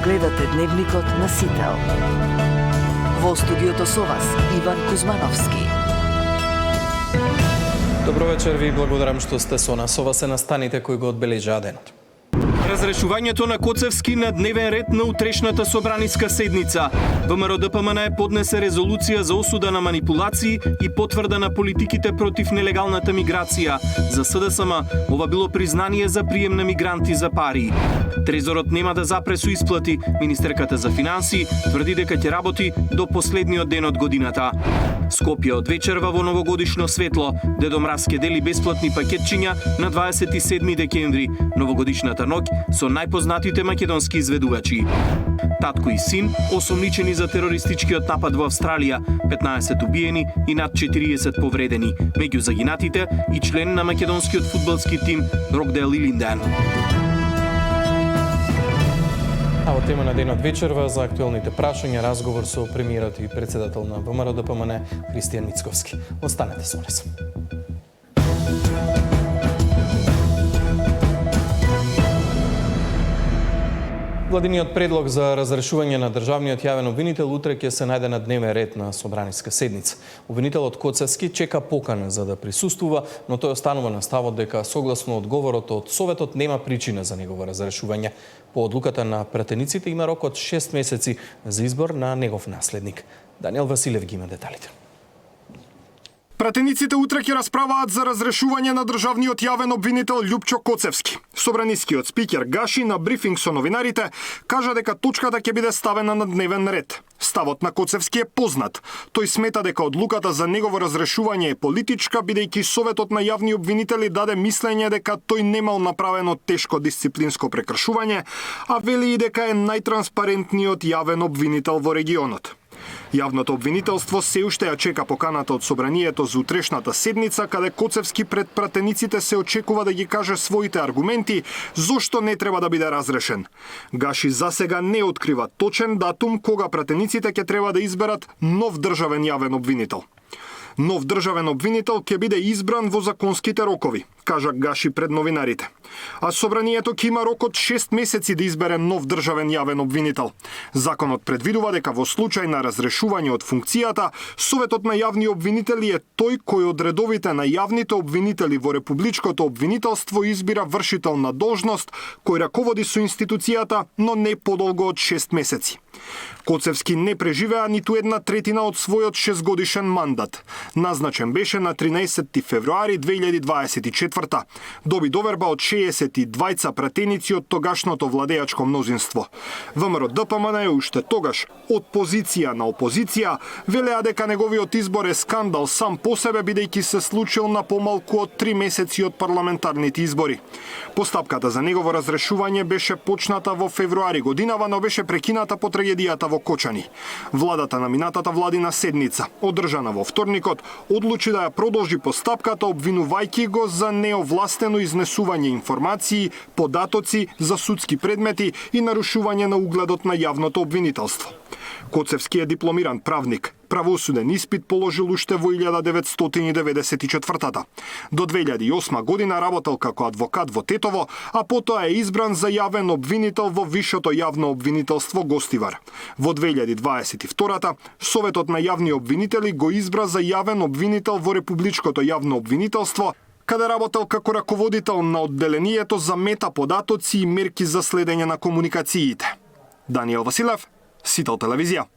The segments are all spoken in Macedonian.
Гледате дневникот на Сител. Во студиото со вас Иван Кузмановски. Добро вечер, ви благодарам што сте со нас. Ова се настаните кои го одбележаа денот. Разрешувањето на Коцевски на дневен ред на утрешната собраниска седница. ВМРО-ДПМН поднесе резолуција за осуда на манипулации и потврда на политиките против нелегалната миграција. За СДСМ ова било признание за прием на мигранти за пари. Трезорот нема да запре со исплати. Министерката за финансии тврди дека ќе работи до последниот ден од годината. Скопје од вечерва во новогодишно светло. Дедо Мраз ке дели бесплатни пакетчиња на 27 декември, новогодишната ноќ со најпознатите македонски изведувачи. Татко и син осомничени за терористичкиот напад во Австралија, 15 убиени и над 40 повредени, меѓу загинатите и член на македонскиот фудбалски тим Рокдел Илинден. А во тема на денот вечерва за актуелните прашања разговор со премиерот и председател на ВМРО-ДПМН Христијан Мицковски. Останете со нас. Владиниот предлог за разрешување на државниот јавен обвинител утре ќе се најде на дневен ред на собраниска седница. Обвинителот Коцевски чека покана за да присуствува, но тој останува на ставот дека согласно одговорот од Советот нема причина за негово разрешување. По одлуката на пратениците има рок од 6 месеци за избор на негов наследник. Даниел Василев ги има деталите. Пратениците утре ќе расправаат за разрешување на државниот јавен обвинител Љупчо Коцевски. Собранискиот спикер Гаши на брифинг со новинарите кажа дека точката ќе биде ставена на дневен ред. Ставот на Коцевски е познат. Тој смета дека одлуката за негово разрешување е политичка, бидејќи Советот на јавни обвинители даде мислење дека тој немал направено тешко дисциплинско прекршување, а вели и дека е најтранспарентниот јавен обвинител во регионот. Јавното обвинителство се уште ја чека поканата од собранието за утрешната седница, каде Коцевски пред пратениците се очекува да ги каже своите аргументи зошто не треба да биде разрешен. Гаши засега не открива точен датум кога пратениците ќе треба да изберат нов државен јавен обвинител. Нов државен обвинител ќе биде избран во законските рокови, кажа Гаши пред новинарите. А собранието ќе има рок од 6 месеци да избере нов државен јавен обвинител. Законот предвидува дека во случај на разрешување од функцијата, Советот на јавни обвинители е тој кој од редовите на јавните обвинители во републичкото обвинителство избира вршител на должност кој раководи со институцијата, но не подолго од 6 месеци. Коцевски не преживеа ниту една третина од својот 6-годишен мандат. Назначен беше на 13 февруари 2024. Доби доверба од 62 пратеници од тогашното владеачко мнозинство. ВМРО-ДПМН е уште тогаш од позиција на опозиција велеа дека неговиот избор е скандал сам по себе, бидејќи се случил на помалку од 3 месеци од парламентарните избори. Постапката за негово разрешување беше почната во февруари годинава, но беше прекината по трагедијата во Кочани. Владата на минатата владина седница, одржана во вторникот, одлучи да ја продолжи постапката, обвинувајќи го за неовластено изнесување информации, податоци за судски предмети и нарушување на угледот на јавното обвинителство. Коцевски е дипломиран правник. Правосуден испит положил уште во 1994. До 2008 година работел како адвокат во Тетово, а потоа е избран за јавен обвинител во Висшето јавно обвинителство Гостивар. Во 2022 Советот на јавни обвинители го избра за јавен обвинител во Републичкото јавно обвинителство, каде работел како раководител на одделението за метаподатоци и мерки за следење на комуникациите. Даниел Василев, Сител телевизија.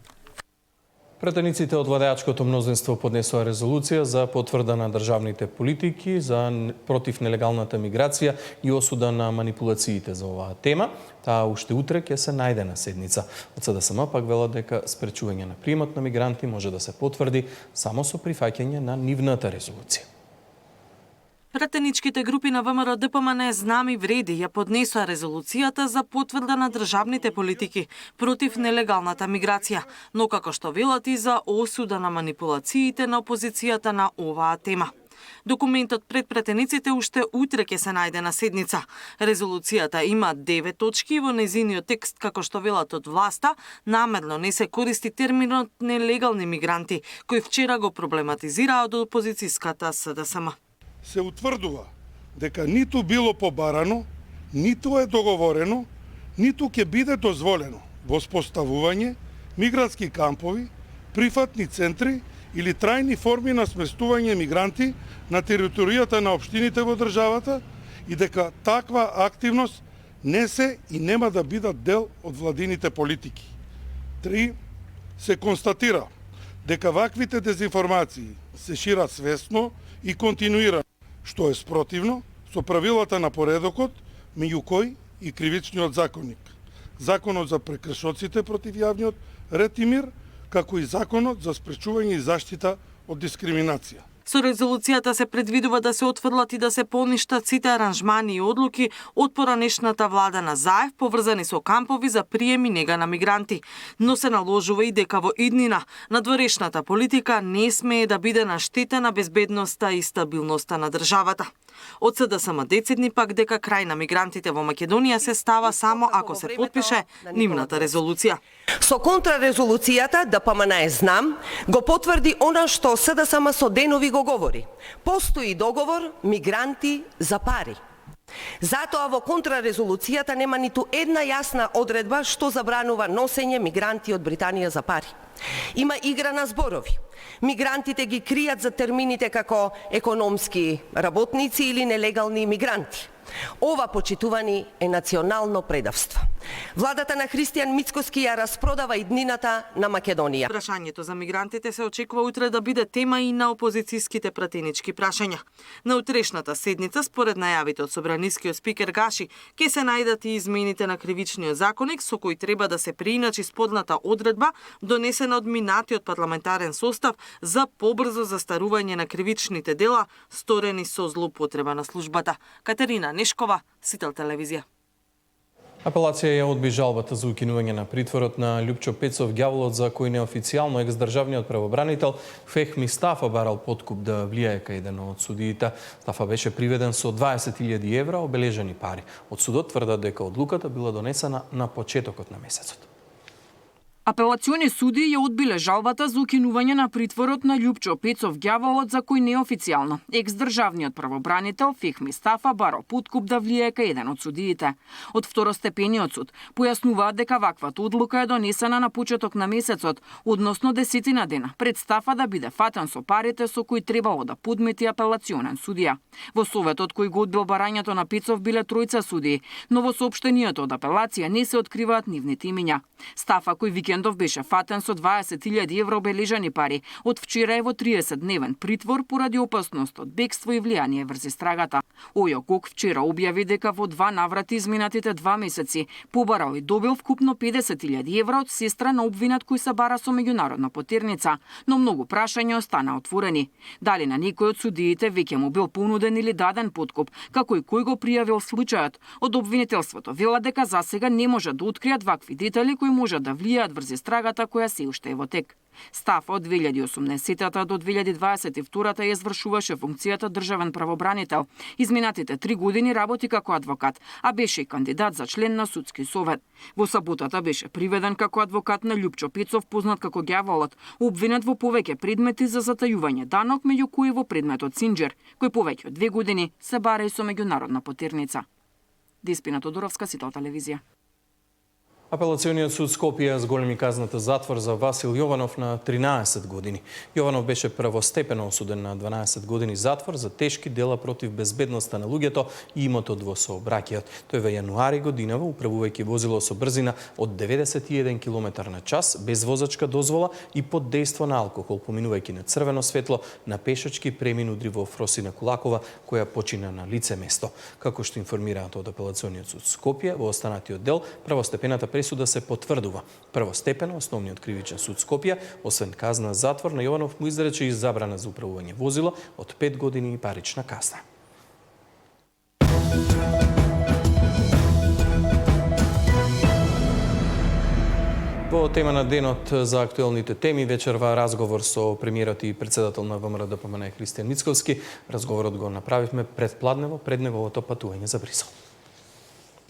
Пратениците од владеачкото мнозинство поднесоа резолуција за потврда на државните политики за против нелегалната миграција и осуда на манипулациите за оваа тема. Таа уште утре ќе се најде на седница. Од СДСМ пак велат дека спречување на приемот на мигранти може да се потврди само со прифаќање на нивната резолуција. Пратеничките групи на ВМРО-ДПМН знами вреди ја поднесоа резолуцијата за потврда на државните политики против нелегалната миграција, но како што велат и за осуда на манипулациите на опозицијата на оваа тема. Документот пред пратениците уште утре ќе се најде на седница. Резолуцијата има 9 точки и во незиниот текст, како што велат од власта, намерно не се користи терминот нелегални мигранти, кој вчера го проблематизираа од опозицијската СДСМ. Се утврдува дека ниту било побарано, ниту е договорено, ниту ќе биде дозволено воспоставување, мигрантски кампови, прифатни центри или трајни форми на сместување мигранти на територијата на општините во државата и дека таква активност не се и нема да бидат дел од владините политики. 3. Се констатира дека ваквите дезинформации се шират свесно и континуирано, што е спротивно со правилата на поредокот, меѓу кои и кривичниот законник, законот за прекршоците против јавниот ред и мир, како и законот за спречување и заштита од дискриминација. Со резолуцијата се предвидува да се отфрлат и да се поништат сите аранжмани и одлуки од поранешната влада на Заев поврзани со кампови за прием и нега на мигранти, но се наложува и дека во иднина надворешната политика не смее да биде на штета на безбедноста и стабилноста на државата. Од СДСМ децидни пак дека крај на мигрантите во Македонија се става само ако се потпише нивната резолуција. Со контрарезолуцијата ДПМН знам го потврди она што СДСМ со денови го говори. Постои договор мигранти за пари. Затоа во контрарезолуцијата нема ниту една јасна одредба што забранува носење мигранти од Британија за пари. Има игра на зборови. Мигрантите ги кријат за термините како економски работници или нелегални мигранти. Ова, почитувани, е национално предавство. Владата на Христијан Мицкоски ја распродава иднината на Македонија. Прашањето за мигрантите се очекува утре да биде тема и на опозицијските пратенички прашања. На утрешната седница, според најавите од собранискиот спикер Гаши, ќе се најдат и измените на кривичниот законник со кој треба да се преиначи сподната одредба донесена од минатиот парламентарен состав за побрзо застарување на кривичните дела сторени со злоупотреба на службата. Катерина Нешкова, Сител телевизија. Апелација ја одби жалбата за укинување на притворот на Љупчо Пецов Ѓаволот, за кој неофицијално екс-државниот правобранител Фехми Стафа барал подкуп да влијае кај еден од судиите. Стафа беше приведен со 20.000 евра обележани пари. Од судот тврдат дека одлуката била донесена на почетокот на месецот. Апелациони суди ја одбиле жалбата за укинување на притворот на Љупчо Пецов Ѓаволот, за кој неофицијално екс-државниот правобранител Фехми Стафа барал подкуп да влијае кај еден од судиите. Од второстепениот суд појаснуваат дека ваквата одлука е донесена на почеток на месецот, односно 10 дена пред Стафа да биде фатен со парите со кои требало да подмети апелационен судија. Во советот кој го одбил барањето на Пецов биле тројца судии, но во соопштенијето од апелација не се откриваат нивните имиња. Стафа, кој викендов беше фатен со 20.000 евра обележани пари, од вчера е во 30-дневен притвор поради опасност од бегство и влијание врз истрагата. Ојо Кок вчера објави дека во 2 наврати изминатите 2 месеци побарал и добил вкупно 50.000 евра од сестра на обвинат кој се бара со меѓународна потерница, но многу прашања остана отворени. Дали на некој од судиите веќе му бил понуден или даден подкуп, како и кој го пријавил случајот? Од обвинителството вела дека засега не може да откријат вакви детали кои може да влијаат врз истрагата која се уште е во тек. Стафа од 2018 до 2022 ја извршуваше функцијата државен правобранител. Изминатите 3 години работи како адвокат, а беше и кандидат за член на судски совет. Во саботата беше приведен како адвокат на Љупчо Пецов, познат како Ѓаволот, обвинет во повеќе предмети за затајување данок, меѓу кои во предметот Синџер, кој повеќе од 2 години се бара и со меѓународна потерница. Диспина Тодоровска, Сител телевизија. Апелациониот суд Скопје зголеми казната затвор за Васил Јованов на 13 години. Јованов беше првостепено осуден на 12 години затвор за тешки дела против безбедноста на луѓето и имотот во сообраќајот. Тој во јануари годинава, управувајќи возило со брзина од 91 км/ч без возачка дозвола и под дејство на алкохол, поминувајќи на црвено светло на пешачки премин удри во Фросина Кулакова, која почина на лице место. Како што информираат од Апелациониот суд Скопје, во останатиот дел правостепената пресуда се потврдува. Првостепено, Основниот кривичен суд Скопје, освен казна затвор, на Јованов му изрече и забрана за управување возила од 5 години и парична казна. Во тема на денот за актуелните теми, вечерва разговор со премиерот и председател на ВМРО ДПМН Христијан Мицкоски. Разговорот го направивме предпладнево пред неговото патување за Брисел.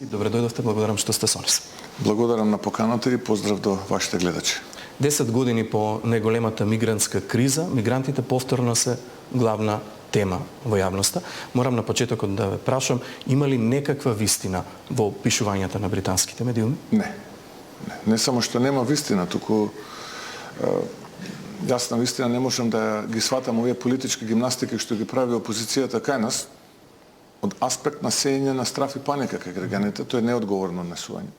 Добре дојдовте, благодарам што сте со нас. Благодарам на поканата и поздрав до вашите гледачи. 10 години по најголемата мигрантска криза, мигрантите повторно се главна тема во јавноста. Морам на почетокот да ве прашам, има ли некаква вистина во пишувањата на британските медиуми? Не. Не само што нема вистина, туку јас на вистина не можам да ги сватам овие политички гимнастики што ги прави опозицијата кај нас од аспект на сеење на страф и паника кај граѓаните. Тоа е неодговорно однесување.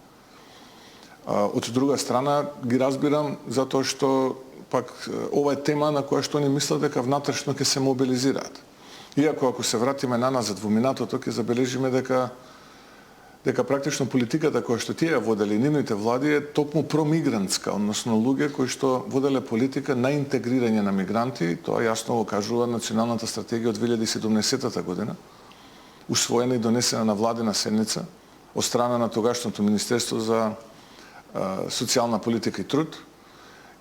Од друга страна ги разбирам затоа што пак ова е тема на која што они мислат дека внатрешно ќе се мобилизираат. Иако ако се вратиме наназад во минатото ќе забележиме дека практично политиката која што тие ја водели нивните влади е токму промигрантска, односно луѓе кои што воделе политика на интегрирање на мигранти. Тоа јасно го кажува Националната стратегија од 2017 година, усвоена и донесена на владина седница од страна на тогашното Министерство за социјална политика и труд.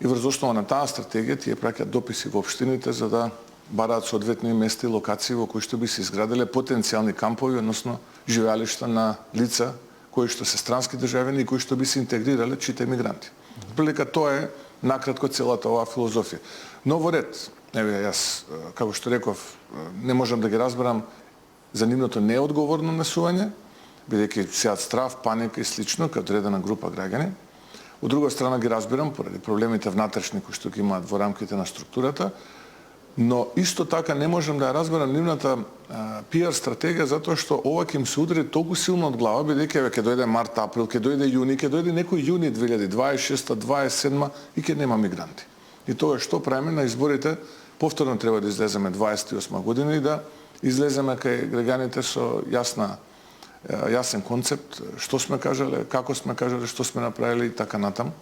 И врз основа на таа стратегија тие праќаат дописи во општините за да бараат соодветни места и локации во кои што би се изграделе потенцијални кампови, односно живеалишта на лица кои што се странски државјани и кои што би се интегрирале чите мигранти. Прилика тоа е накратко целата оваа филозофија. Но во ред, јас како што реков, не можам да ги разберам за нивното неодговорно насување, бидејќи сеат страф, паника и слично кај одредена група граѓани. Од друга страна ги разбирам поради проблемите внатрешни кои што ги имаат во рамките на структурата, но исто така не можам да ја разберам нивната пиар стратегија затоа што ова ќе им се удари толку силно од глава, бидејќи ќе дојде март, април, ќе дојде јуни, ќе дојде некој јуни 2026, 27 и ќе нема мигранти. И тоа што правиме на изборите, повторно треба да излеземе 28 година и да излеземе кај граѓаните со јасен концепт, што сме кажале, како сме кажале, што сме направиле и така натаму.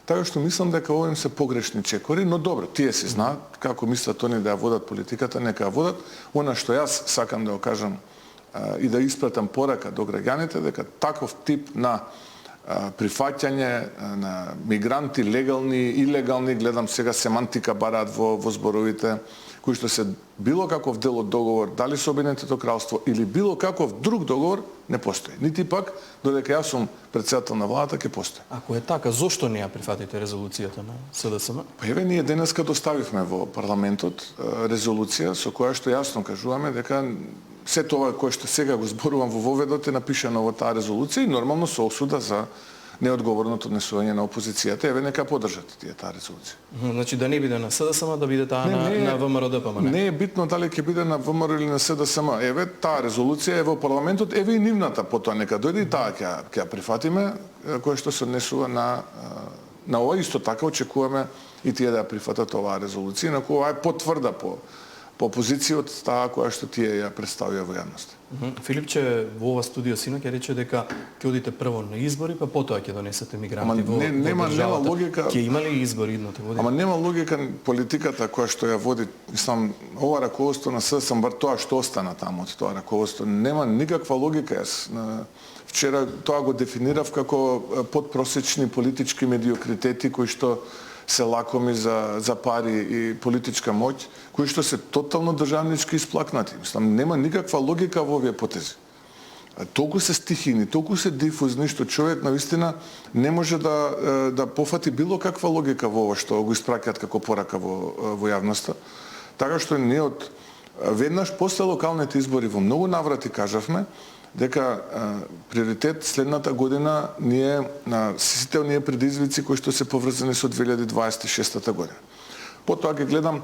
Така што мислам дека овој се погрешни чекори, но добро, тие се знаат како мислат они да ја водат политиката, нека ја водат. Она што јас сакам да го кажам и да испратам порака до граѓаните дека таков тип на прифаќање на мигранти, легални, илегални, гледам сега семантика бараат во зборовите, кои што се било каков дел од договор, дали со Обединетото кралство или било каков друг договор, не постои. Нити пак, додека јас сум претседател на владата, ќе постои. Ако е така, зошто не ја прифатите резолуцијата на СДСМ? Па еве, ние денеска доставивме во парламентот резолуција со која што јасно кажуваме дека се тоа кое што сега го зборувам во воведот е напишано во таа резолуција и нормално со осуда за неодговорното однесување на опозицијата. Еве, нека поддржат тие таа резолуција. Значи да не биде на СДСМ, да биде таа на ВМРО-ДПМН. Не е битно дали ќе биде на ВМРО или на СДСМ. Еве, таа резолуција е во парламентот, еве и нивната, потоа нека дојде и таа ќе ја прифатиме, која што се однесува на ова. Исто така очекуваме и тие да ја прифатат оваа резолуција, на која е потврда по позиција од таа која што тие ја представија во јавност. Филипче во ова студио синоќ рече дека ќе одите прво на избори, па потоа ќе донесете мигранти во нема логика. Ќе има ли избори идните години? Ама нема логика политиката која што ја води, мислам, ова раководство на СДСМ, бар тоа што остана таму од тоа раководство, нема никаква логика. Јас вчера тоа го дефинирав како подпросечни политички медиокритети кои што се лакоми за пари и политичка моќ, кои што се тотално државнички исплакнати. Мислам, нема никаква логика во овие потези. Толку се стихини, толку се дифузни, што човек навистина не може да пофати било каква логика во ова што го испраќаат како порака во јавноста. Така што ние од веднаш после локалните избори во многу наврати кажавме дека приоритет следната година на сите оние предизвици кои што се поврзани со 2026 година. Потоа ќе гледам,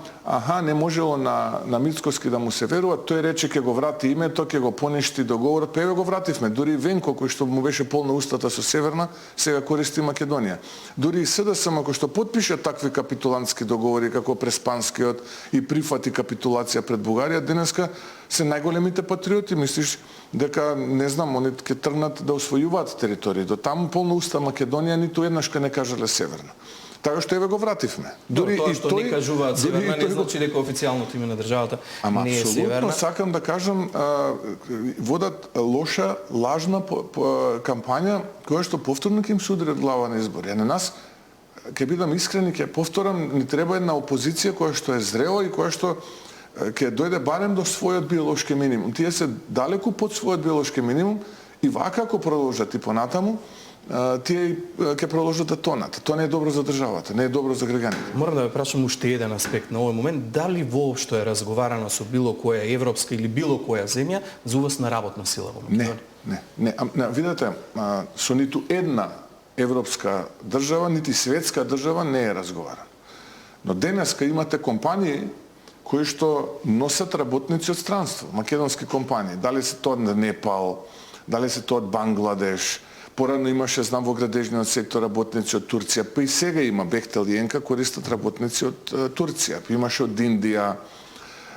не можело на Мицкоски да му се верува, тој рече ќе го врати името, ќе го поништи договорот, па еве го вративме. Дури Венко кој што му беше полна устата со Северна, сега користи Македонија. Дури и СДСМ кој што потпише такви капитулантски договори како Преспанскиот и прифати капитулација пред Бугарија, денеска се најголемите патриоти, мислиш дека не знам, они ќе тргнат да освојуваат територии. До таму полна уста Македонија ниту еднаш не кажале Северна. Така што еве го вративме. Дури тоа што не кажуваат Северна не значи дека официјалното име на државата не е Северна. Апсолутно сакам да кажам, водат лоша, лажна кампања која што повторно ќе им се удари од глава на избори. На нас, ќе бидам искрен и ќе повторам, ни треба една опозиција која што е зрела и која што ќе дојде барем до својот биолошки минимум. Тие се далеку под својот биолошки минимум и вака ако продолжат и понатаму, тие ќе продолжат да тонат. Тоа не е добро за државата, не е добро за граѓаните. Морам да ве прашам уште еден аспект на овој момент, дали воопшто е разговарано со било која европска или било која земја за увоз на работна сила во Македонија? Не. Видете, со ниту една европска држава, нити светска држава не е разговаран. Но денеска имате компании кои што носат работници од странство, македонски компании. Дали се тоа од Непал, дали се тоа од Бангладеш, порано имаше, знам, во градежниот сектор работници од Турција, па и сега има Бехтел и Енка користат работници од Турција, па имаше од Индија,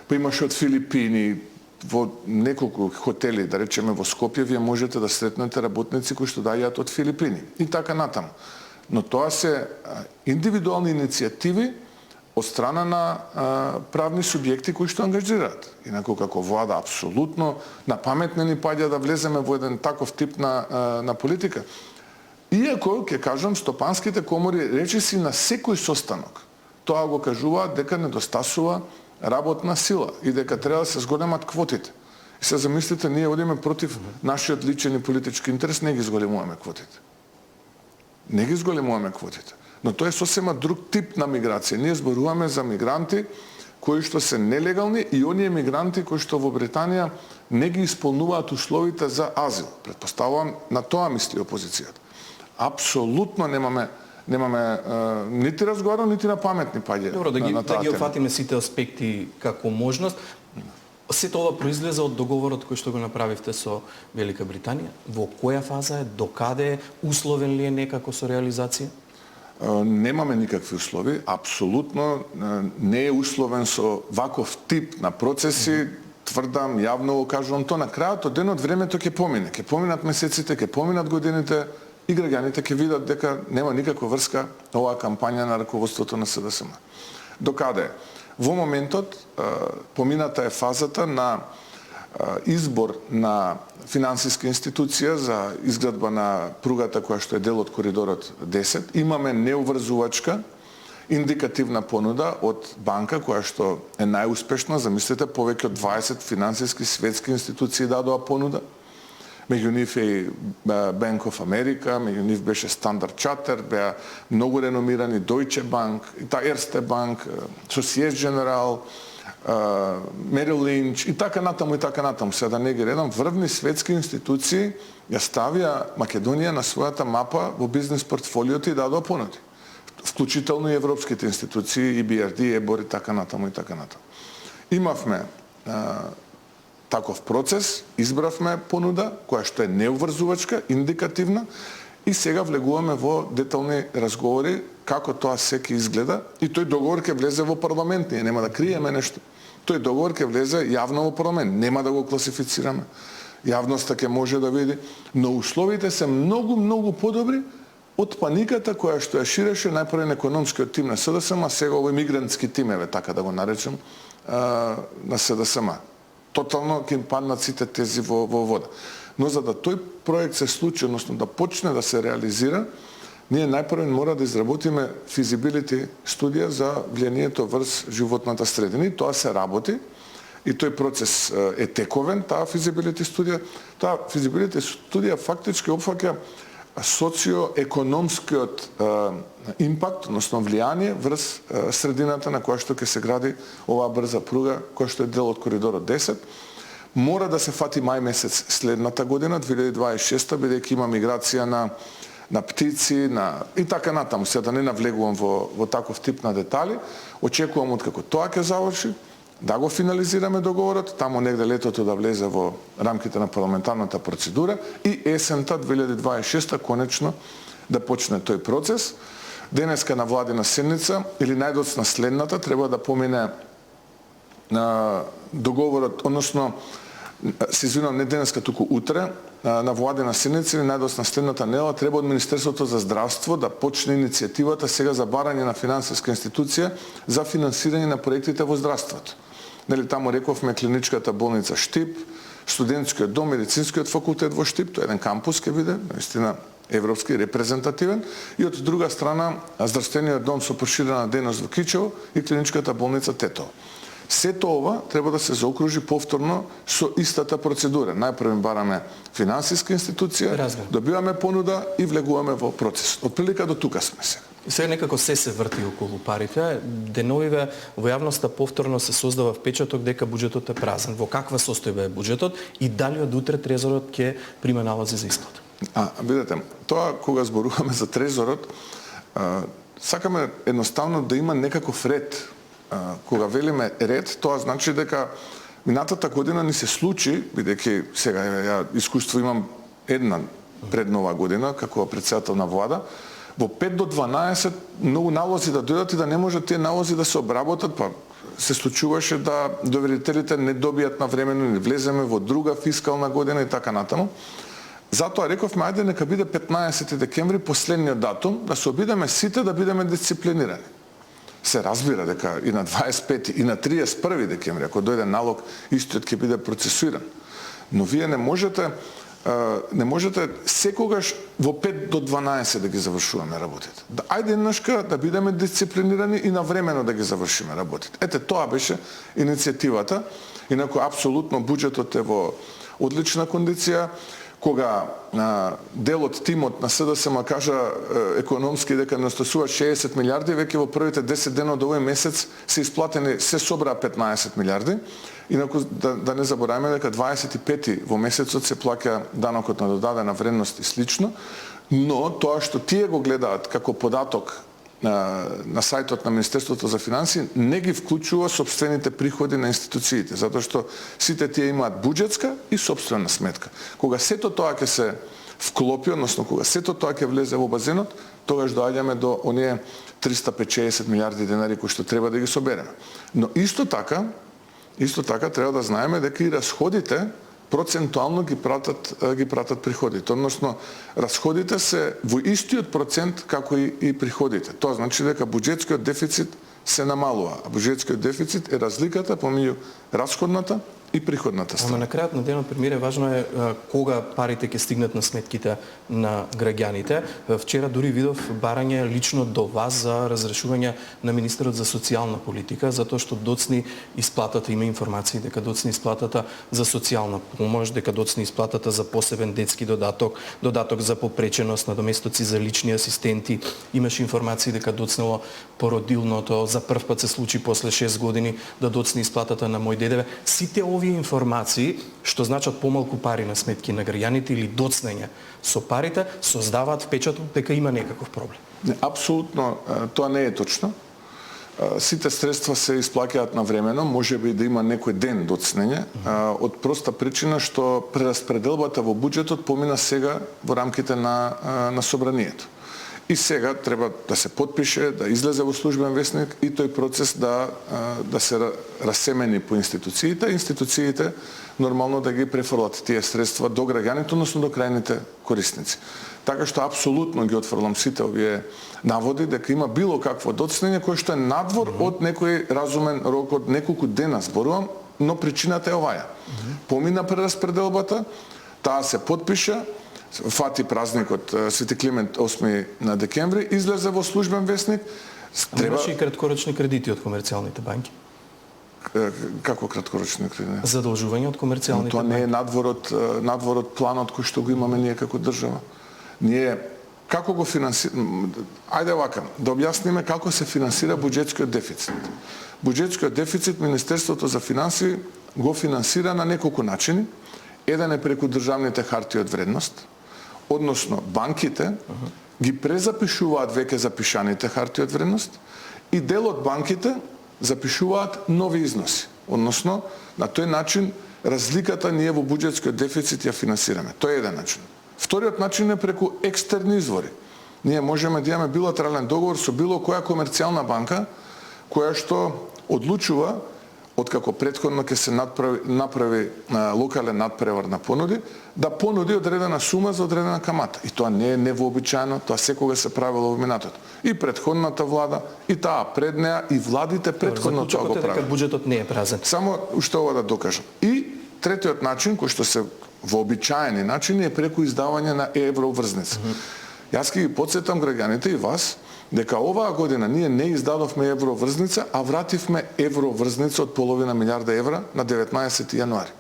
па имаше од Филипини, во неколку хотели, да речеме во Скопје, вие можете да сретнете работници кои што доаѓаат од Филипини и така натаму. Но тоа се индивидуални иницијативи од страна на правни субјекти кои што ангажираат. Инаку како влада апсолутно на памет не ни паѓа да влеземе во еден таков тип на политика. Иако, ќе кажам, стопанските комори речиси на секој состанок тоа го кажуваат дека недостасува работна сила и дека треба да се зголемат квотите. И се замислите, ние одиме против нашиот личен и политички интерес, не ги зголемуваме квотите. Не ги зголемуваме квотите. Но тоа е сосема друг тип на миграција. Ние зборуваме за мигранти кои што се нелегални и оние мигранти кои што во Британија не ги исполнуваат условите за азил. Претпоставувам, на тоа мисли опозицијата. Апсолутно немаме нити разговарано, нити на паметни паѓа. Добро, да ги офатиме сите аспекти како можност. Сето ова произлезе од договорот кој што го направивте со Велика Британија. Во која фаза е, докаде е, условен ли е некако со реализација? Немаме никакви услови, апсолутно не е условен со ваков тип на процеси, тврдам, јавно го кажувам, то на крајот од денот времето ќе помине, ќе поминат месеците, ќе поминат годините и граѓаните ќе видат дека нема никаква врска оваа кампања на раководството на СДСМ. Докаде? Во моментот помината е фазата на избор на финансиска институција за изградба на пругата која што е дел од коридорот 10. Имаме неуврзувачка индикативна понуда од банка која што е најуспешна, замислете, повеќе од 20 финансиски светски институции дадоа понуда. Меѓу нив е Bank of America, меѓу нив беше Standard Chartered, беа многу реномирани Deutsche Bank, Erste Bank, Societe Generale, Merrill Lynch и така натаму. Сега да не ги редам, врвни светски институции ја ставија Македонија на својата мапа во бизнес портфолиото и дадоа понуди. Вклучително и европските институции, EBRD, EBOR и така натаму. Имавме таков процес, избравме понуда која што е неуврзувачка, индикативна и сега влегуваме во детални разговори како тоа секи изгледа и тој договор ќе влезе во парламент, ние нема да криеме нешто. Тој договор ќе влезе јавно во парламент, нема да го класифицираме. Јавноста ќе може да види, но условите се многу подобри од паниката која што ја ширеше најпрво економскиот тим на СДСМ, а сега овој мигрантски тимеве, така да го наречем, на СДСМ. Тотално ќе им паднат сите тези во вода. Но за да тој проект се случи, односно да почне да се реализира, ние најпрво мора да изработиме feasibility студија за влијанието врз животната средина. И тоа се работи и тој процес е тековен, таа feasibility студија. Таа feasibility студија фактички опфаќа социоекономскиот импакт, односно влијание врз средината на која што ќе се гради оваа брза пруга, која што е дел од коридорот 10. Мора да се фати мај месец следната година, 2026, бидејќи има миграција на птици, и така натаму. Сега да не навлегувам во таков тип на детали. Очекувам откако тоа ќе заврши, да го финализираме договорот, тамо негде летото да влезе во рамките на парламентарната процедура и есента 2026 конечно да почне тој процес. Денеска на владина седница или најдоцна следната треба да помине договорот, односно се извинувам, не денеска, туку утре, на владина седница или најдоцна следната недела треба од Министерството за здравство да почне иницијативата сега за барање на финансиска институција за финансирање на проектите во здравството. Нели таму рековме клиничката болница Штип, студентскиот дом, медицинскиот факултет во Штип, тоа е еден кампус ќе биде, наистина европски репрезентативен, и од друга страна здравствениот дом со проширена дејност во Кичево и клиничката болница Тетово. Сето ова треба да се заокружи повторно со истата процедура. Најпрво бараме финансиска институција, добиваме понуда и влегуваме во процес. Од прилика до тука сме сега. Сега некако се врти околу парите. Деновиве во јавноста повторно се создава впечаток дека буџетот е празен. Во каква состојба е буџетот и дали од утре трезорот ќе приме налози за исплата? Видете, тоа кога зборуваме за трезорот, сакаме едноставно да има некаков ред. Кога велиме ред, тоа значи дека минатата година ни се случи, бидејќи сега ја искуство имам една пред нова година како претседател на влада, во 5 до 12 многу налози да дојдат и да не може тие налози да се обработат, па се случуваше да доверителите не добијат навремено, не влеземе во друга фискална година и така натаму. Затоа рековме, ајде нека биде 15 декември последниот датум, да се обидеме сите да бидеме дисциплинирани. Се разбира дека и на 25 и на 31 декември, ако дојде налог, истиот ќе биде процесуиран. Но вие не можете секогаш во 5 до 12 да ги завршуваме работите. Ајде еднашка да бидеме дисциплинирани и навремено да ги завршиме работите. Ете, тоа беше иницијативата. Инаку, апсолутно, буџетот е во одлична кондиција. Кога дел од тимот на СДСМ кажа економски дека недостасува 60 милиарди, веќе во првите 10 дена од овој месец се исплатени, се собраа 15 милиарди. Инаку да не забораваме дека 25 во месецот се плаќа данокот на додадена вредност и слично, но тоа што тие го гледаат како податок на сајтот на Министерството за финансии не ги вклучува сопствените приходи на институциите, затоа што сите тие имаат буџетска и сопствена сметка. Кога сето тоа ќе се вклопи, односно кога сето тоа ќе влезе во базенот, тогаш доаѓаме до оние 350 милиарди денари кои што треба да ги собереме. Но исто така треба да знаеме дека и расходите процентуално ги пратат приходите, односно расходите се во истиот процент како и приходите. Тоа значи дека буџетскиот дефицит се намалува, а буџетскиот дефицит е разликата помеѓу расходната и приходната страна. Ама на крајот на денот, премиере, важно е кога парите ќе стигнат на сметките на граѓаните. Вчера дури видов барање лично до вас за разрешување на министерот за социјална политика, затоа што доцни исплатата, има информации дека доцни исплатата за социјална помош, дека доцни исплатата за посебен детски додаток, додаток за попреченост, надоместоци за лични асистенти, имаше информации дека доцнело породилното, за прв пат се случи после 6 години да доцни исплатата на мој дедеве. Сите овие информации, што значат помалку пари на сметки на граѓаните или доцнење со парите, создаваат впечаток дека има некаков проблем. Апсолутно, тоа не е точно. Сите средства се исплаќаат навремено, можеби да има некој ден доцнење, од проста причина што прераспределбата во буџетот помина сега во рамките на собранието. И сега треба да се подпише, да излезе во службен весник и тој процес да се рассемени по институциите. Институциите нормално да ги префрлат тие средства до граѓаните, односно до крајните корисници. Така што апсолутно ги отфрлам сите овие наводи дека има било какво доцнење кој што е надвор од некој разумен рок од неколку дена, зборувам, но причината е оваја. Помина прераспределбата, таа се подпиша, фати празникот Свети Климент 8 на декември, излезе во службен весник. Имаше и краткорочни кредити од комерцијалните банки. Како краткорочни кредити? Задолжување од комерцијалните банки. Тоа не е надвор од планот кој што го имаме ние како држава. Ние како го финансираме? Ајде вака, да објасниме како се финансира буџетскиот дефицит. Буџетскиот дефицит Министерството за финансии го финансира на неколку начини. Еден е преку државните харти од вредност, односно банките ги презапишуваат веќе запишаните харти од вредност и дел од банките запишуваат нови износи. Односно, на тој начин разликата ние во буџетскиот дефицит ја финансираме. Тој е еден начин. Вториот начин е преку екстерни извори. Ние можеме да имаме билатерален договор со било која комерцијална банка која што одлучува откако претходно ќе се направи локален надпревар на понуди, да понуди одредена сума за одредена камата. И тоа не е невообичаено, тоа секогаш се правило во минатото. И претходната влада, и таа пред неа, и владите претходно тоа го прават. Дека буџетот не е празен. Само уште ова да докажам. И третиот начин, кој што се вообичаени начини, е преку издавање на евроврзница. Јас ќе ги потсетам граѓаните и вас, дека оваа година ние не издадовме евроврзница, а вративме евроврзница од половина милиарда евра на 19 јануари.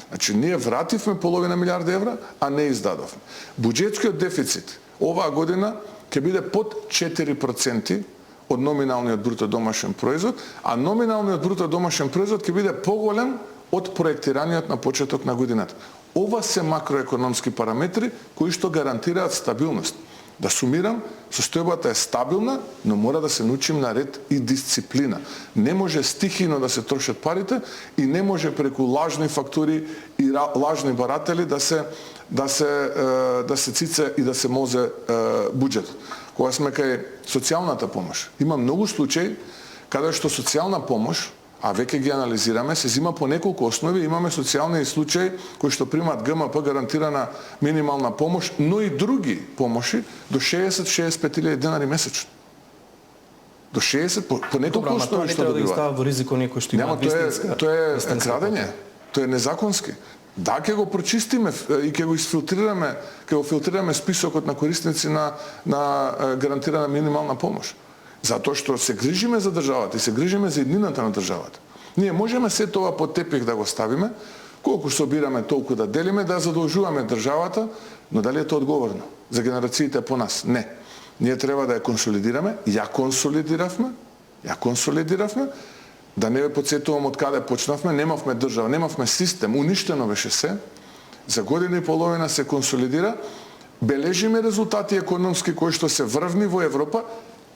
Значи, ние вративме половина милиарда евра, а не издадовме. Буџетскиот дефицит оваа година ќе биде под 4% од номиналниот бруто домашен производ, а номиналниот бруто домашен производ ќе биде поголем од проектираниот на почеток на годината. Ова се макроекономски параметри кои што гарантираат стабилност. Да сумирам, состојбата е стабилна, но мора да се научим на ред и дисциплина. Не може стихино да се трошат парите и не може преку лажни фактури и лажни баратели да се цице и да се мозе буџетот. Кога сме кај социјалната помош, има многу случаи каде што социјална помош, а веќе ги анализираме, се зима по неколку основи, имаме социјални случаи кои што примат ГМП, гарантирана минимална помош, но и други помоши до 60-65 денари месечно. До 60 по неколку основи што добиваат. Да става во ризико некој што има вистинска. Тоа е крадење. Тоа е незаконски. Да, ќе го прочистиме и ќе го изфилтрираме, ќе го филтрираме списокот на корисници на гарантирана минимална помош. Затоа што се грижиме за државата и се грижиме за еднината на државата. Ние можеме се тоа под тепих да го ставиме, колку собираме толку да делиме, да задолжуваме државата, но дали е тоа одговорно за генерациите по нас? Не. Ние треба да ја консолидираме, ја консолидиравме, да не ве потсетувам од каде почнавме, немавме држава, немавме систем, уништено беше се. За година и половина се консолидира, бележиме резултати економски кои што се врвни во Европа,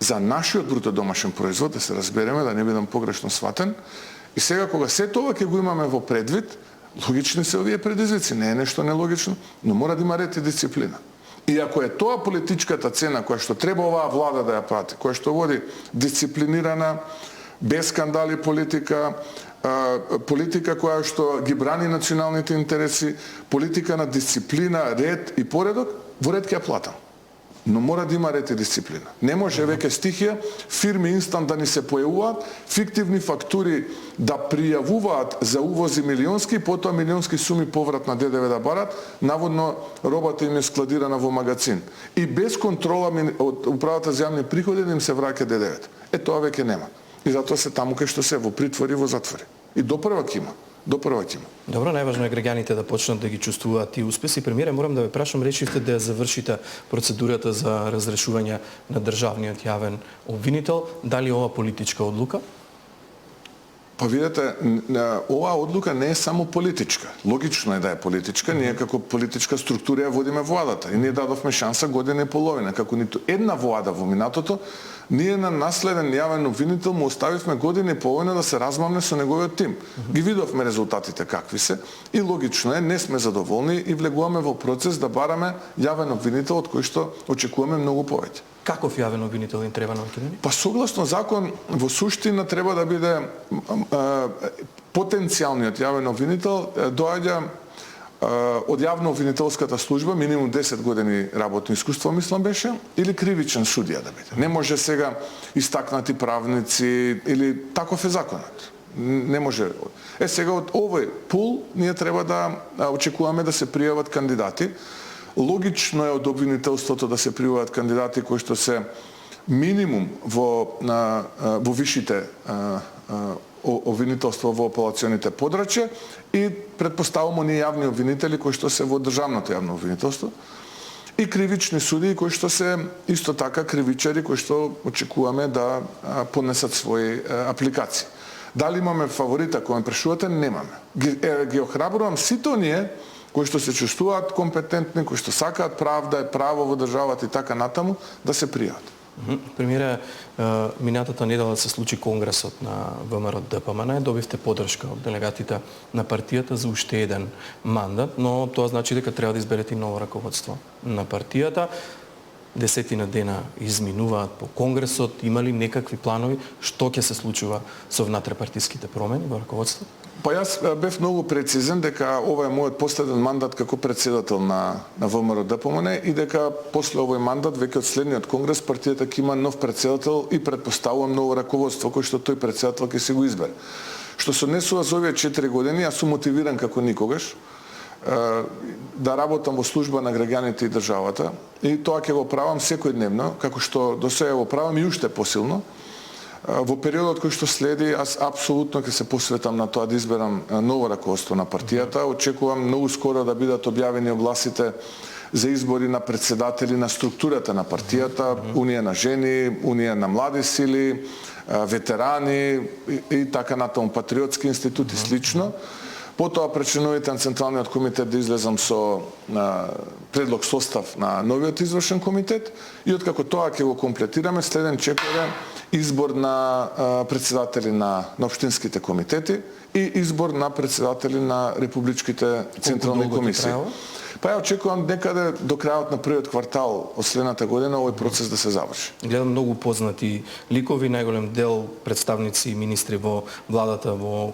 за нашиот бруто домашен производ, да се разбереме, да не бидам погрешно сватен. И сега, кога се тоа ќе го имаме во предвид, логични се овие предизвици, не е нешто нелогично, но мора да има ред и дисциплина. И ако е тоа политичката цена која што треба оваа влада да ја прати, која што води дисциплинирана, без скандали политика, политика која што ги брани националните интереси, политика на дисциплина, ред и поредок, во ред ќе ја платам. Но мора да има ред и дисциплина. Не може веќе стихија, фирми инстант да ни се појавуваат, фиктивни фактури да пријавуваат за увози милионски, потоа милионски суми поврат на ДДВ да барат, наводно робата им е складирана во магазин. И без контрола од управата за јавни приходи да им се враќа ДДВ. Тоа веќе нема. И затоа се таму кај што се во притвори, во затвори. И допрвак има. Добро, најважно е граѓаните да почнат да ги чувствуваат тие успеси. Премиере, морам да ве прашам, речивте да ја завршите процедурата за разрешување на државниот јавен обвинител. Дали ова политичка одлука? Па видете, оваа одлука не е само политичка. Логично е да е политичка. Ние како политичка структура ја водиме владата. И ние дадовме шанса година и половина. Како ниту една влада во минатото, ние на наследен јавен обвинител му оставивме година и половина да се размамне со неговиот тим. Ги видовме резултатите какви се и логично е, не сме задоволни и влегуваме во процес да бараме јавен обвинител од кој што очекуваме многу повеќе. Каков јавен обвинител им треба на Македонија? Па согласно закон, во суштина треба да биде потенцијалниот јавен обвинител доаѓа од јавно обвинителската служба, минимум 10 години работно искуство, мислам беше, или кривичен судија да биде. Не може сега истакнати правници или таков е законот. Не може. Сега од овој пул ние треба да очекуваме да се пријават кандидати. Логично е од обвинителството да се пријават кандидати кои што се минимум во вишите обвинителство во апелационите подрачја и предпоставуваме ние јавни обвинители кои што се во државното јавно обвинителство и кривични судии кои што се исто така кривичари кои што очекуваме да поднесат своји апликации. Дали имаме фаворита кој ме прашувате? Немаме. Ги охрабрувам сите оние кои што се чувствуваат компетентни, кои што сакаат правда и право во државата и така натаму да се пријават. Премиере, минатата недела се случи конгресот на ВМРО ДПМН, добивте поддршка од делегатите на партијата за уште еден мандат, но тоа значи дека треба да изберете и ново раководство на партијата. 10 дена изминуваат по конгресот, има ли некакви планови што ќе се случува со внатрепартиските промени во раководството? Па јас бев многу прецизен дека ова е мојот последен мандат како претседател на ВМРО ДПМН и дека после овој мандат веќе од следниот конгрес партијата ќе има нов претседател и претпоставувам ново раководство кој што тој претседател ќе се го избере. Што се однесува за овие 4 години, јас сум мотивиран како никогаш да работам во служба на граѓаните и државата и тоа ќе го правам секојдневно, како што до сега го правам и уште посилно. Во периодот кој што следи, јас апсолутно ќе се посветам на тоа да изберам ново раководство на партијата. Очекувам многу скоро да бидат објавени огласите за избори на председатели на структурата на партијата, Унија на жени, Унија на млади сили, ветерани и така натаму, патриотски институти слично. Потоа пред членовите на Централниот комитет да излезам со предлог состав на новиот извршен комитет и откако тоа ќе го комплетираме, следен чекора избор на председатели на општинските комитети и избор на председатели на републичките централни комисии. Па ја очекувам некаде до крајот на првиот квартал од следната година овој процес да се заврши. Гледам многу познати ликови, најголем дел представници и министри во владата во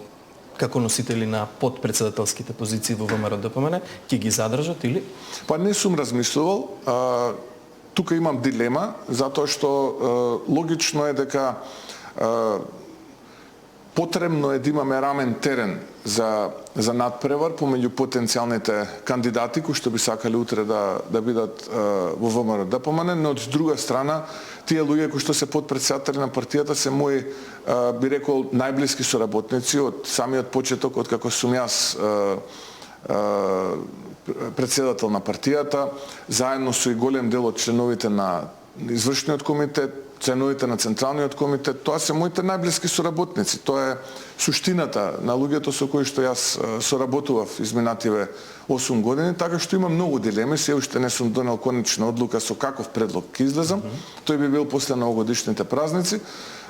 како носители на подпредседателските позиции во ВМРО-ДПМН, ќе ги задржат или? Па не сум размислувал. Тука имам дилема, затоа што логично е дека потребно е да имаме рамен терен за надпревар помеѓу потенцијалните кандидати кои што би сакале утре да бидат во ВМРО-ДПМН, но од друга страна тие луѓе кои што се подпредседатели на партијата се мои, би рекол, најблиски соработници од самиот почеток, од како сум јас председател на партијата, заедно со и голем дел од членовите на извршниот комитет, членовите на Централниот комитет, тоа се моите најблиски соработници. Тоа е суштината на луѓето со кои што јас соработував изминативе 8 години, така што имам многу дилеми, се уште не сум донел конечна одлука со каков предлог ќе излезам. Тој би бил после новогодишните празници.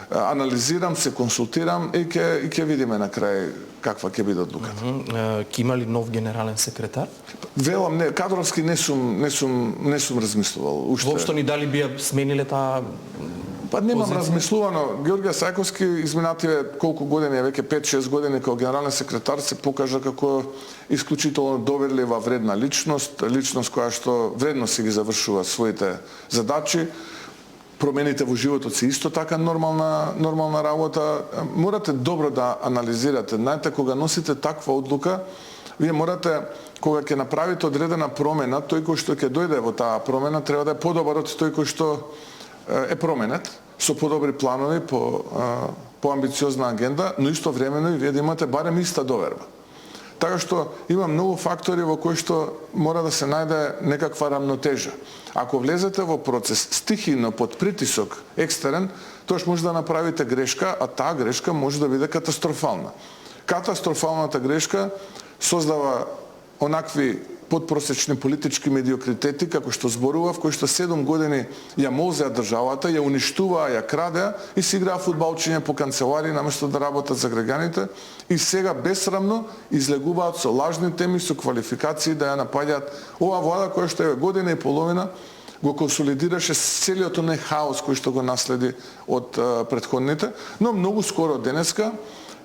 Анализирам, се консултирам и ќе видиме на крај каква ќе биде одлуката. Ќе има ли нов генерален секретар? Велам не, кадровски не сум размислувал. Воопшто ни дали би смениле таа Па немам размислувано. Георгија Сајковски изминативе колку години, веќе 5-6 години како генерален секретар се покажа како исклучително доверлива, вредна личност која што вредно си ги завршува своите задачи. Промените во животот се исто така нормална работа. Морате добро да анализирате. Знаете, кога носите таква одлука, вие морате, кога ќе направите одредена промена, тој кој што ќе дојде во таа промена треба да е подобар од тој кој што е променет, со подобри планови, по амбициозна агенда, но исто времено и вие да имате барем иста доверба. Така што има многу фактори во кои што мора да се најде некаква рамнотежа. Ако влезете во процес стихино под притисок екстерен, тоаш може да направите грешка, а таа грешка може да биде катастрофална. Катастрофалната грешка создава онакви подпросечни политички медиокритети, како што зборував, кои што 7 години ја молзеа државата, ја уништуваа, ја крадеа и си играа фудбалчиња по канцеларии наместо да работат за граѓаните и сега бесрамно излегуваат со лажни теми, со квалификации да ја напаѓаат ова влада која што е година и половина го консолидираше целиот оној хаос кој што го наследи од претходните, но многу скоро денеска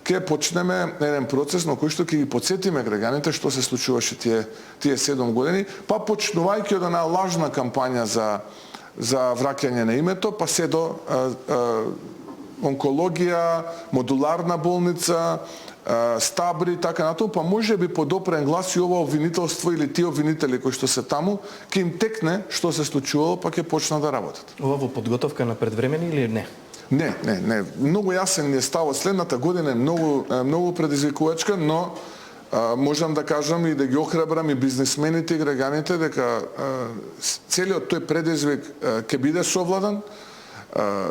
ќе почнеме еден процес на кој што ќе ги потсетиме граѓаните што се случуваше тие 7 години, па почнувајќи од една лажна кампања за враќање на името, па се до онкологија, модуларна болница, стабри и така натаму, па може би подопрен глас и ова обвинителство или тие обвинители кои што се таму, ќе им текне што се случувало, па ќе почнат да работат. Ова во подготовка на предвремени или не? Не. Многу јасен ми е ставот. Следната година е многу предизвикувачка, но можам да кажам и да ги охрабрам и бизнисмените и граѓаните дека целиот тој предизвик ќе биде совладан,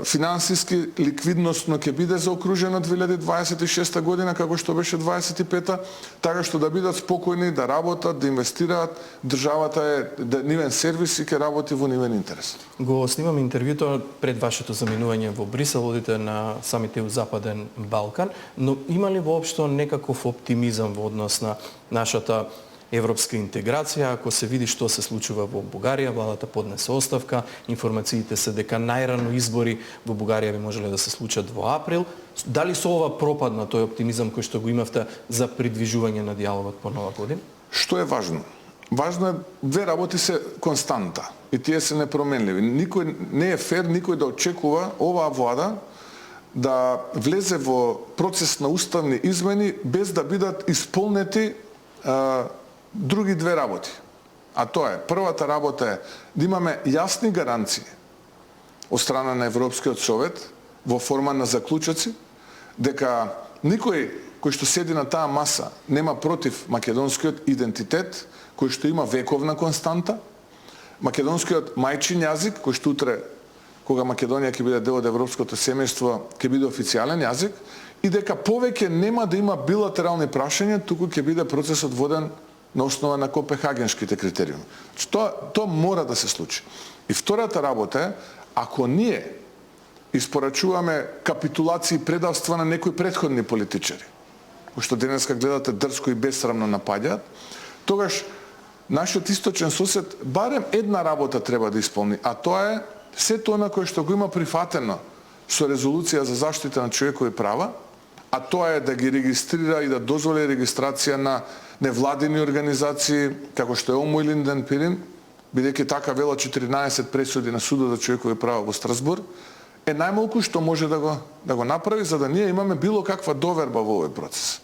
финансиски, ликвидносно ќе биде заокружено 2026 година како што беше 25-та, така што да бидат спокојни, да работат, да инвестираат, државата е нивен сервис и ќе работи во нивен интерес. Го снимам интервјуто пред вашето заминување во Брисел, одите на самите у Западен Балкан, но има ли воопшто некаков оптимизам во однос на нашата европска интеграција, ако се види што се случува во Бугарија, владата поднесе оставка, информациите се дека најрано избори во Бугарија би можеле да се случат во април. Дали со ова пропадна тој оптимизам кој што го имавте за придвижување на дијалогот по нова година? Што е важно? Важно е две работи се константа и тие се непроменливи. Никој не е фер никој да очекува оваа влада да влезе во процес на уставни измени без да бидат исполнети други две работи. А тоа е, првата работа е да имаме јасни гаранции од страна на Европскиот совет во форма на заклучоци дека никој кој што седи на таа маса нема против македонскиот идентитет, кој што има вековна константа, македонскиот мајчин јазик, кој што утре, кога Македонија ќе биде дел од европското семејство, ќе биде официјален јазик, и дека повеќе нема да има билатерални прашања, туку ќе биде процесот воден на основа на копенхагенските критериуми. Тоа мора да се случи. И втората работа е, ако ние испорачуваме капитулации и предавства на некои претходни политичари, кои што денеска гледате дрско и безсрамно напаѓаат, тогаш нашиот источен сосед барем една работа треба да исполни, а тоа е сето она кое што го има прифатено со резолуција за заштита на човекови права, а тоа е да ги регистрира и да дозволи регистрација на невладини организации, како што е ОМО или Инден-Пирин, бидејќи така вела 14 пресуди на Судот за човекови права во Страсбург, е најмалку што може да го направи за да ние имаме било каква доверба во овој процес.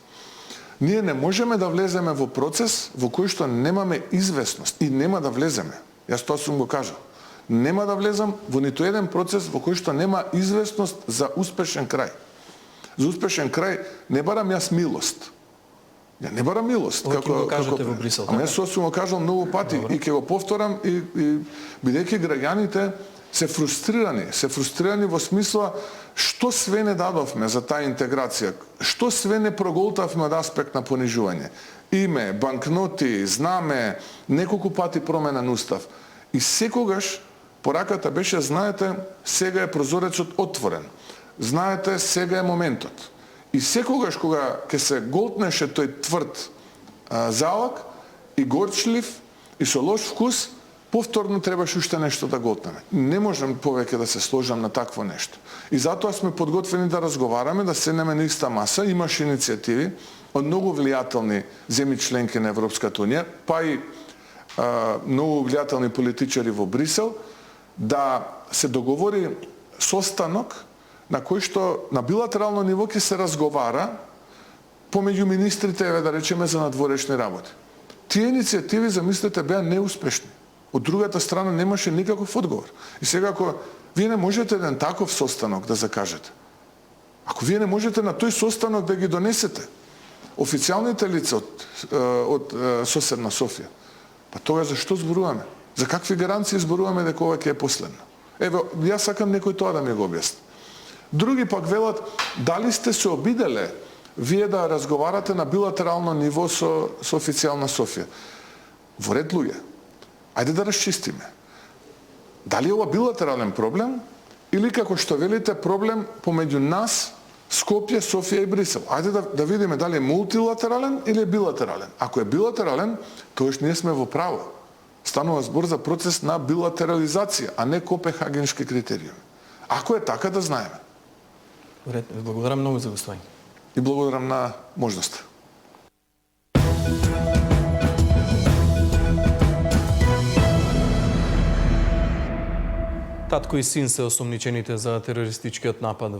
Ние не можеме да влеземе во процес во кој што немаме известност и нема да влеземе. Јас тоа сум го кажал. Нема да влезам во ниту еден процес во кој што нема известност за успешен крај. За успешен крај не барам јас милост. Ја не барам милост. Ова ќе го кажете во Брисел. Ама јас сум го кажал многу пати и ќе го повторам и бидејќи граѓаните се фрустрирани во смисла што све не дадовме за таа интеграција, што све не проголтавме од аспект на понижување. Име, банкноти, знаме, неколку пати промена на устав. И секогаш пораката беше, знаете, сега е прозорецот отворен. Знаете, сега е моментот. И секогаш кога ќе се голтнеше тој тврд залак и горчлив и со лош вкус, повторно требаше уште нешто да голтнеме. Не можам повеќе да се сложам на такво нешто. И затоа сме подготвени да разговараме, да седнеме на иста маса. Имаше иницијативи од многу влијателни земји членки на Европската унија, па и многу влијателни политичари во Брисел, да се договори состанок на кој што на билатерално ниво ќе се разговара помеѓу министрите, да речеме, за надворешни работи. Тие иницијативи, замислете, беа неуспешни. Од другата страна немаше никаков одговор. И сега, ако вие не можете еден таков состанок да закажете, ако вие не можете на тој состанок да ги донесете официјалните лица од соседна Софија, па тога за што зборуваме? За какви гаранции зборуваме дека ова ќе е последно? Еве, јас сакам некој тоа да ми го објасни. Други пак велат, дали сте се обиделе вие да разговарате на билатерално ниво со официјална Софија? Во ред, луѓе, ајде да расчистиме. Дали е ова билатерален проблем или, како што велите, проблем помеѓу нас, Скопје, Софија и Брисел? Ајде да видиме дали е мултилатерален или е билатерален. Ако е билатерален, тогаш ние сме во право. Станува збор за процес на билатерализација, а не копенхагенски критериуми. Ако е така, да знаеме. Благодарам многу за гостување. И благодарам на можноста. Татко и син се осомничените за терористичкиот напад во